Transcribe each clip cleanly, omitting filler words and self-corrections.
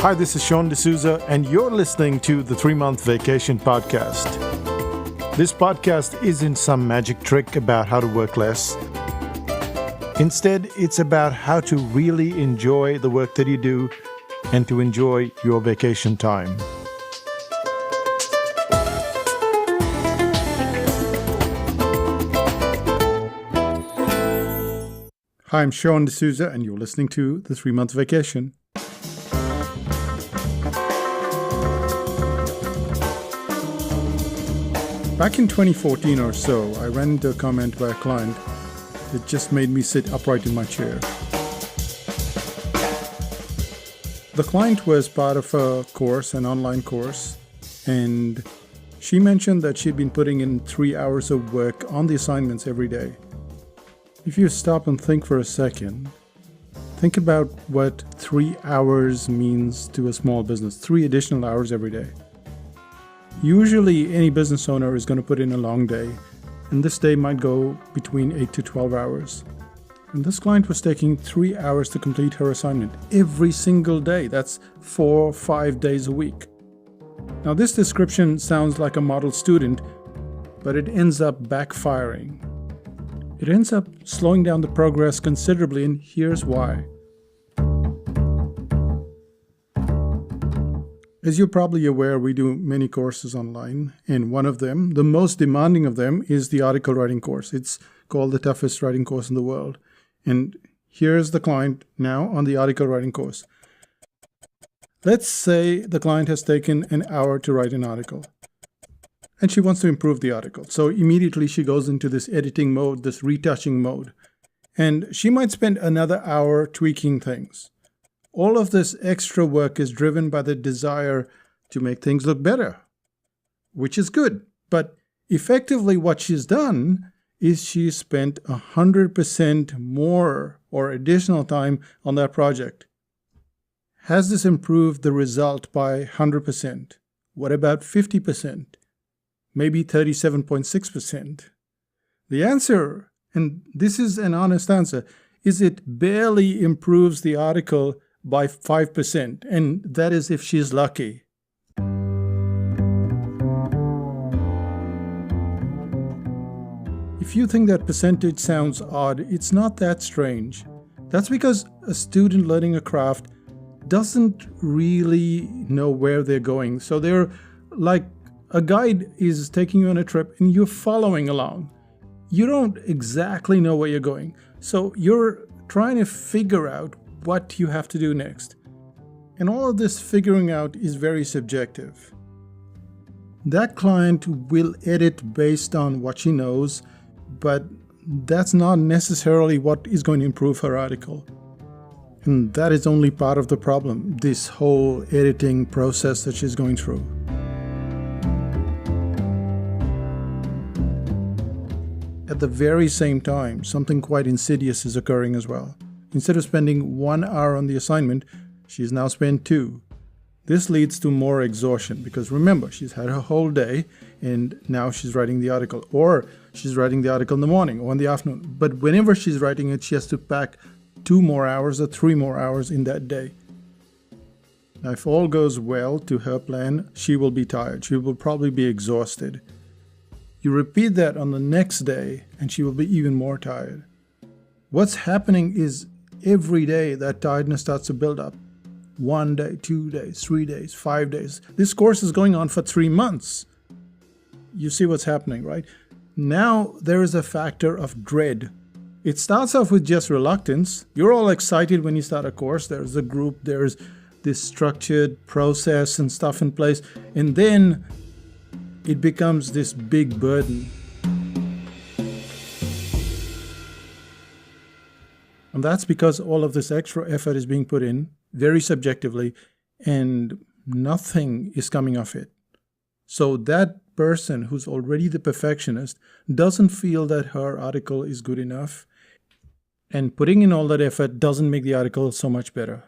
Hi, this is Sean D'Souza, and you're listening to the 3-Month Vacation Podcast. This podcast isn't some magic trick about how to work less. Instead, it's about how to really enjoy the work that you do and to enjoy your vacation time. Hi, I'm Sean D'Souza, and you're listening to the 3-Month Vacation. Back in 2014 or so, I ran into a comment by a client that just made me sit upright in my chair. The client was part of a course, an online course, and she mentioned that she'd been putting in 3 hours of work on the assignments every day. If you stop and think for a second, think about what 3 hours means to a small business, 3 additional hours every day. Usually, any business owner is going to put in a long day, and this day might go between 8 to 12 hours. And this client was taking 3 hours to complete her assignment every single day. That's 4 or 5 days a week. Now, this description sounds like a model student, but it ends up backfiring. It ends up slowing down the progress considerably, and here's why. As you're probably aware, we do many courses online, and one of them, the most demanding of them, is the article writing course. It's called the toughest writing course in the world. And here's the client now on the article writing course. Let's say the client has taken an hour to write an article, and she wants to improve the article. So immediately she goes into this editing mode, this retouching mode, and she might spend another hour tweaking things. All of this extra work is driven by the desire to make things look better, which is good. But effectively what she's done is she spent 100% more or additional time on that project. Has this improved the result by 100%? What about 50%? Maybe 37.6%? The answer, and this is an honest answer, is it barely improves the article by 5%, and that is if she's lucky. If you think that percentage sounds odd, it's not that strange. That's because a student learning a craft doesn't really know where they're going. So they're like a guide is taking you on a trip and you're following along. You don't exactly know where you're going. So you're trying to figure out what you have to do next. And all of this figuring out is very subjective. That client will edit based on what she knows, but that's not necessarily what is going to improve her article. And that is only part of the problem, this whole editing process that she's going through. At the very same time, something quite insidious is occurring as well. Instead of spending 1 hour on the assignment, she's now spent 2. This leads to more exhaustion because remember, she's had her whole day and now she's writing the article. Or she's writing the article in the morning or in the afternoon. But whenever she's writing it, she has to pack 2 more hours or 3 more hours in that day. Now, if all goes well to her plan, she will be tired. She will probably be exhausted. You repeat that on the next day and she will be even more tired. What's happening is every day that tiredness starts to build up. 1 day, 2 days, 3 days, 5 days. This course is going on for 3 months. You see what's happening, right? Now there is a factor of dread. It starts off with just reluctance. You're all excited when you start a course. There's a group, there's this structured process and stuff in place. And then it becomes this big burden. And that's because all of this extra effort is being put in very subjectively and nothing is coming of it. So that person who's already the perfectionist doesn't feel that her article is good enough, and putting in all that effort doesn't make the article so much better.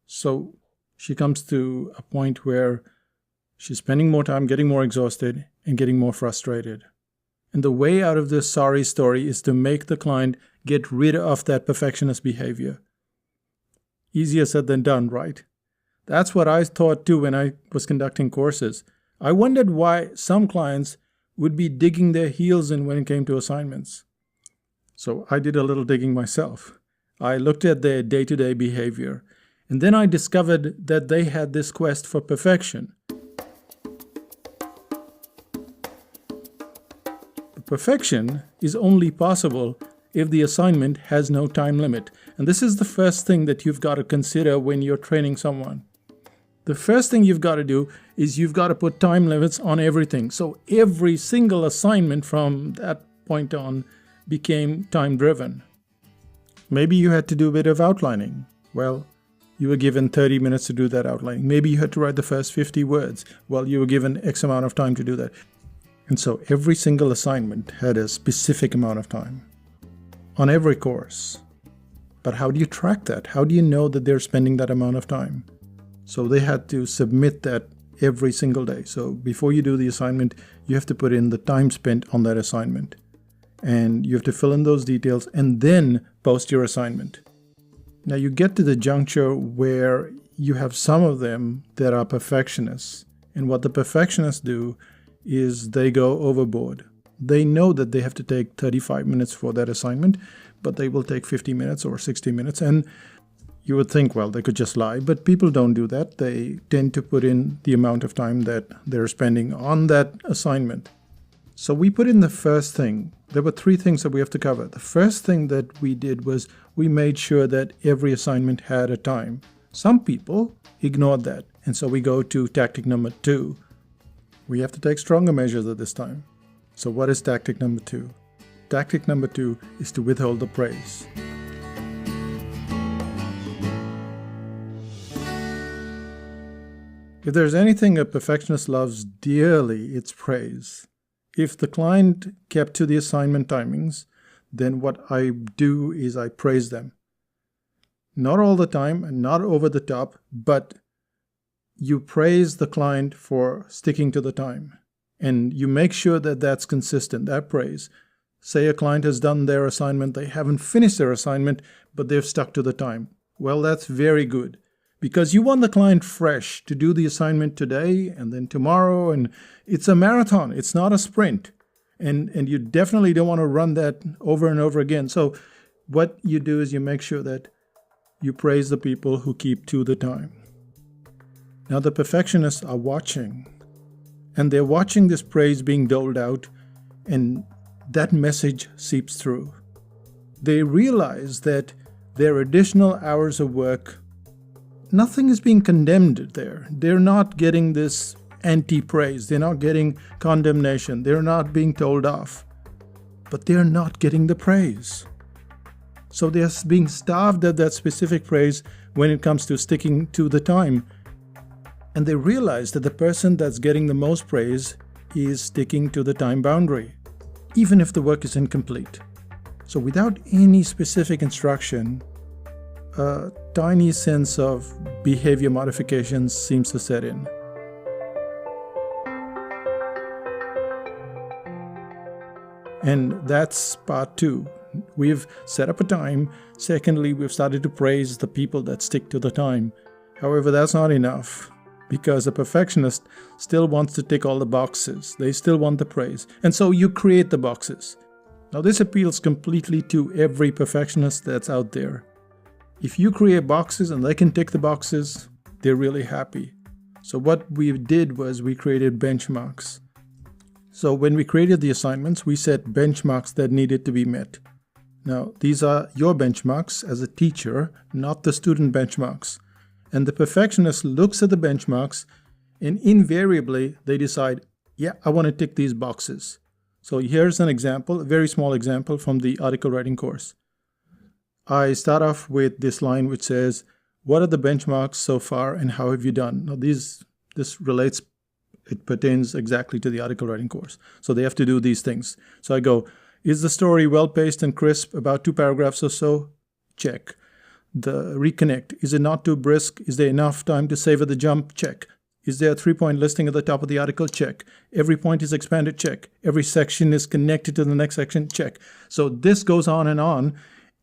So she comes to a point where she's spending more time, getting more exhausted, and getting more frustrated. And the way out of this sorry story is to make the client get rid of that perfectionist behavior. Easier said than done, right? That's what I thought too when I was conducting courses. I wondered why some clients would be digging their heels in when it came to assignments. So I did a little digging myself. I looked at their day-to-day behavior, and then I discovered that they had this quest for perfection. Perfection is only possible if the assignment has no time limit. And this is the first thing that you've got to consider when you're training someone. The first thing you've got to do is you've got to put time limits on everything. So every single assignment from that point on became time-driven. Maybe you had to do a bit of outlining. Well, you were given 30 minutes to do that outlining. Maybe you had to write the first 50 words. Well, you were given X amount of time to do that. And so every single assignment had a specific amount of time on every course. But how do you track that? How do you know that they're spending that amount of time? So they had to submit that every single day. So before you do the assignment, you have to put in the time spent on that assignment. And you have to fill in those details and then post your assignment. Now you get to the juncture where you have some of them that are perfectionists. And what the perfectionists do is they go overboard. They know that they have to take 35 minutes for that assignment, but they will take 50 minutes or 60 minutes. And you would think, well, they could just lie, but people don't do that. They tend to put in the amount of time that they're spending on that assignment. So we put in the first thing. There were 3 things that we have to cover. The first thing that we did was we made sure that every assignment had a time. Some people ignored that. And so we go to tactic number 2. We have to take stronger measures at this time. So what is tactic number 2? Tactic number 2 is to withhold the praise. If there's anything a perfectionist loves dearly, it's praise. If the client kept to the assignment timings, then what I do is I praise them. Not all the time and not over the top, but you praise the client for sticking to the time. And you make sure that that's consistent, that praise. Say a client has done their assignment, they haven't finished their assignment, but they've stuck to the time. Well, that's very good. Because you want the client fresh to do the assignment today and then tomorrow. And it's a marathon. It's not a sprint. And you definitely don't want to run that over and over again. So what you do is you make sure that you praise the people who keep to the time. Now the perfectionists are watching. And they're watching this praise being doled out. And that message seeps through. They realize that their additional hours of work, nothing is being condemned there. They're not getting this anti-praise. They're not getting condemnation. They're not being told off. But they're not getting the praise. So they're being starved at that specific praise when it comes to sticking to the time. And they realize that the person that's getting the most praise is sticking to the time boundary, even if the work is incomplete. So without any specific instruction, a tiny sense of behavior modifications seems to set in. And that's part 2. We've set up a time. Secondly, we've started to praise the people that stick to the time. However, that's not enough, because a perfectionist still wants to tick all the boxes. They still want the praise. And so you create the boxes. Now this appeals completely to every perfectionist that's out there. If you create boxes and they can tick the boxes, they're really happy. So what we did was we created benchmarks. So when we created the assignments, we set benchmarks that needed to be met. Now, these are your benchmarks as a teacher, not the student benchmarks. And the perfectionist looks at the benchmarks and invariably they decide, yeah, I want to tick these boxes. So here's an example, a very small example from the article writing course. I start off with this line which says, what are the benchmarks so far and how have you done? Now this relates, it pertains exactly to the article writing course. So they have to do these things. So I go, is the story well-paced and crisp, about 2 paragraphs or so? Check. The reconnect, is it not too brisk? Is there enough time to savor the jump? Check. Is there a 3-point listing at the top of the article? Check. Every point is expanded? Check. Every section is connected to the next section? Check. So this goes on.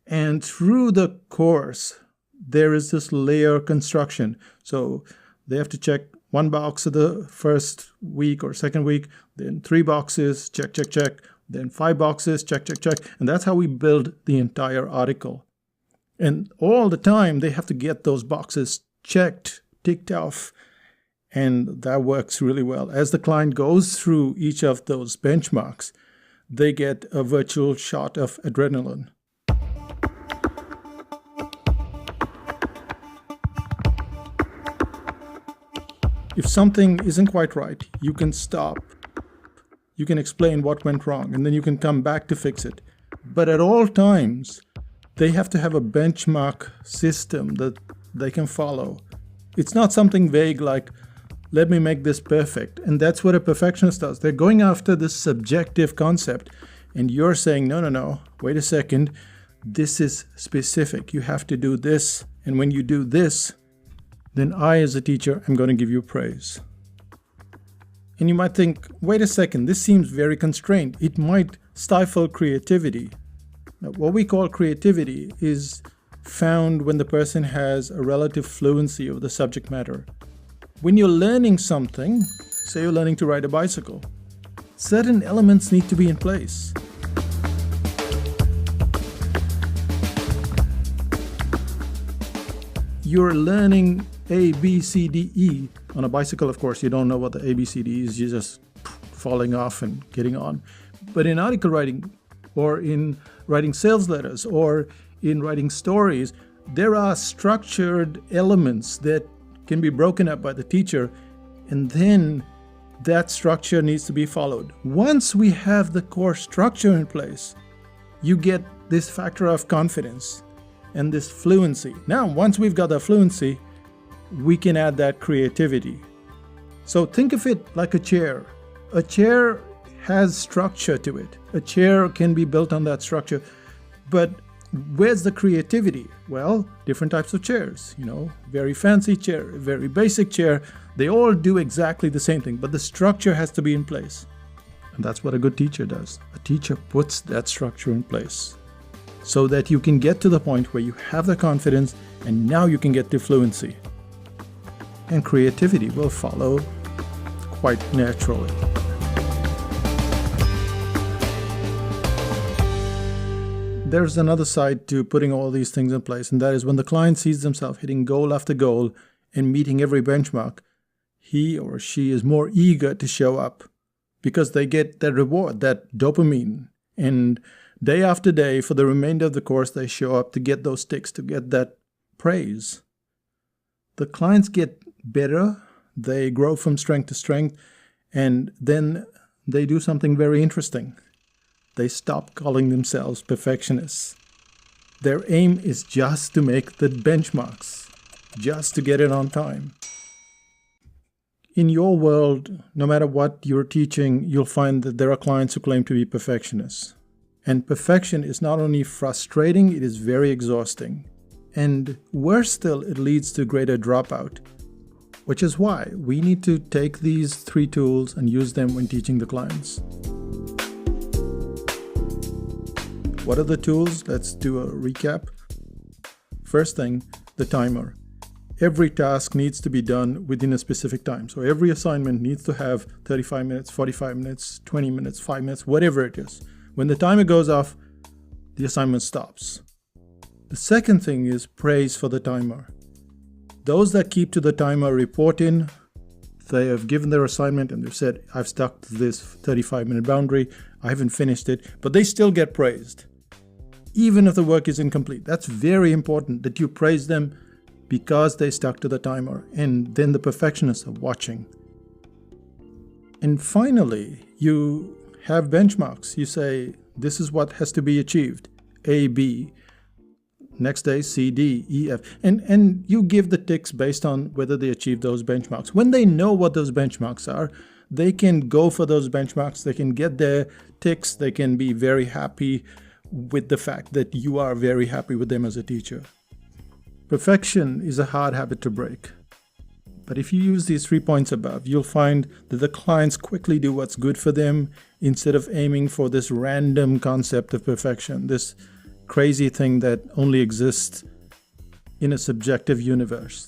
And through the course, there is this layer construction. So They have to check one box of the first week or second week, then 3 boxes, check, check, check, then 5 boxes, check, check, check. And that's how we build the entire article. And all the time, they have to get those boxes checked, ticked off. And that works really well. As the client goes through each of those benchmarks, they get a virtual shot of adrenaline. If something isn't quite right, you can stop. You can explain what went wrong, and then you can come back to fix it. But at all times, they have to have a benchmark system that they can follow. It's not something vague like, let me make this perfect. And that's what a perfectionist does. They're going after this subjective concept, and you're saying, no, wait a second. This is specific. You have to do this. And when you do this, then I, as a teacher, am going to give you praise. And you might think, wait a second, this seems very constrained. It might stifle creativity. Now, what we call creativity is found when the person has a relative fluency of the subject matter. When you're learning something, say you're learning to ride a bicycle, certain elements need to be in place. You're learning A, B, C, D, E. On a bicycle, of course, you don't know what the A, B, C, D is. You're just falling off and getting on. But in article writing, or in writing sales letters, or in writing stories, there are structured elements that can be broken up by the teacher, and then that structure needs to be followed. Once we have the core structure in place, you get this factor of confidence and this fluency. Now, once we've got the fluency, we can add that creativity. So think of it like a chair. A chair has structure to it. A chair can be built on that structure. But where's the creativity? Well, different types of chairs, very fancy chair, very basic chair. They all do exactly the same thing, but the structure has to be in place. And that's what a good teacher does. A teacher puts that structure in place so that you can get to the point where you have the confidence, and now you can get to fluency. And creativity will follow quite naturally. There's another side to putting all these things in place, and that is when the client sees themselves hitting goal after goal and meeting every benchmark, he or she is more eager to show up because they get that reward, that dopamine. And day after day, for the remainder of the course, they show up to get those ticks, to get that praise. The clients get better, they grow from strength to strength, and then they do something very interesting. They stop calling themselves perfectionists. Their aim is just to make the benchmarks, just to get it on time. In your world, no matter what you're teaching, you'll find that there are clients who claim to be perfectionists. And perfection is not only frustrating, it is very exhausting. And worse still, it leads to greater dropout, which is why we need to take these 3 tools and use them when teaching the clients. What are the tools? Let's do a recap. First thing, the timer. Every task needs to be done within a specific time. So every assignment needs to have 35 minutes, 45 minutes, 20 minutes, 5 minutes, whatever it is. When the timer goes off, the assignment stops. The second thing is praise for the timer. Those that keep to the timer report in. They have given their assignment and they've said, I've stuck to this 35-minute boundary. I haven't finished it, but they still get praised. Even if the work is incomplete. That's very important that you praise them because they stuck to the timer. And then the perfectionists are watching. And finally, you have benchmarks. You say, this is what has to be achieved. A, B. Next day, C, D, E, F. And you give the ticks based on whether they achieve those benchmarks. When they know what those benchmarks are, they can go for those benchmarks. They can get their ticks. They can be very happy with the fact that you are very happy with them as a teacher. Perfection is a hard habit to break. But if you use these 3 points above, you'll find that the clients quickly do what's good for them instead of aiming for this random concept of perfection, this crazy thing that only exists in a subjective universe.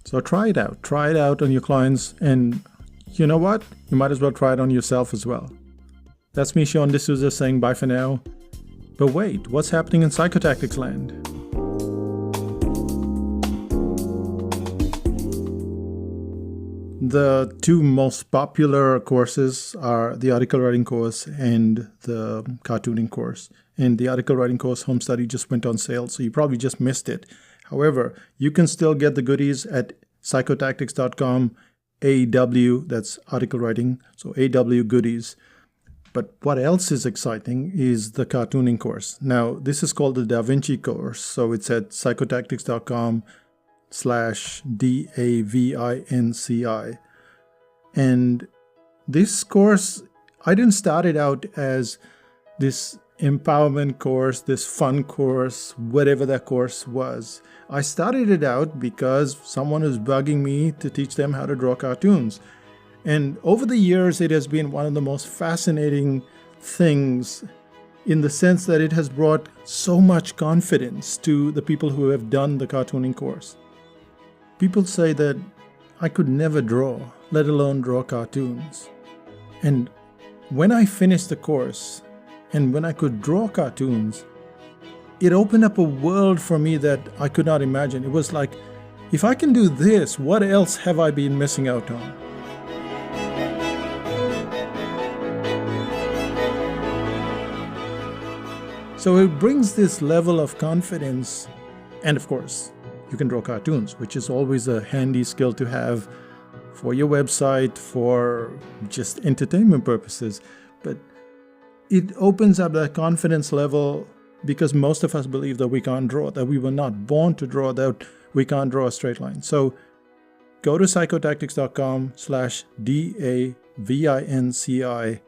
So try it out. Try it out on your clients, and you know what? You might as well try it on yourself as well. That's me, Sean D'Souza, saying bye for now. But wait, what's happening in Psychotactics land? The two most popular courses are the article writing course and the cartooning course. And the article writing course home study just went on sale, so you probably just missed it. However, you can still get the goodies at psychotactics.com, AW, that's article writing, so AW goodies. But what else is exciting is the cartooning course. Now, this is called the Da Vinci course, so it's at psychotactics.com/DAVINCI. And this course, I didn't start it out as this empowerment course, this fun course, whatever that course was. I started it out because someone was bugging me to teach them how to draw cartoons. And over the years, it has been one of the most fascinating things in the sense that it has brought so much confidence to the people who have done the cartooning course. People say that I could never draw, let alone draw cartoons. And when I finished the course, and when I could draw cartoons, it opened up a world for me that I could not imagine. It was like, if I can do this, what else have I been missing out on? So it brings this level of confidence, and of course, you can draw cartoons, which is always a handy skill to have for your website, for just entertainment purposes. But it opens up that confidence level because most of us believe that we can't draw, that we were not born to draw, that we can't draw a straight line. So go to psychotactics.com/DAVINCI.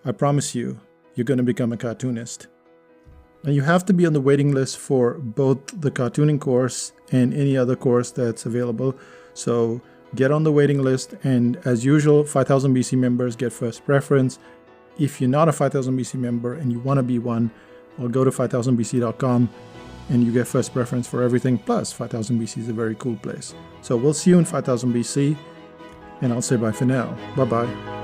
I promise you, you're going to become a cartoonist. Now you have to be on the waiting list for both the cartooning course and any other course that's available. So get on the waiting list, and as usual, 5000 BC members get first preference. If you're not a 5000 BC member and you want to be one, well, go to 5000bc.com and you get first preference for everything. Plus, 5000 BC is a very cool place. So we'll see you in 5000 BC, and I'll say bye for now. Bye-bye.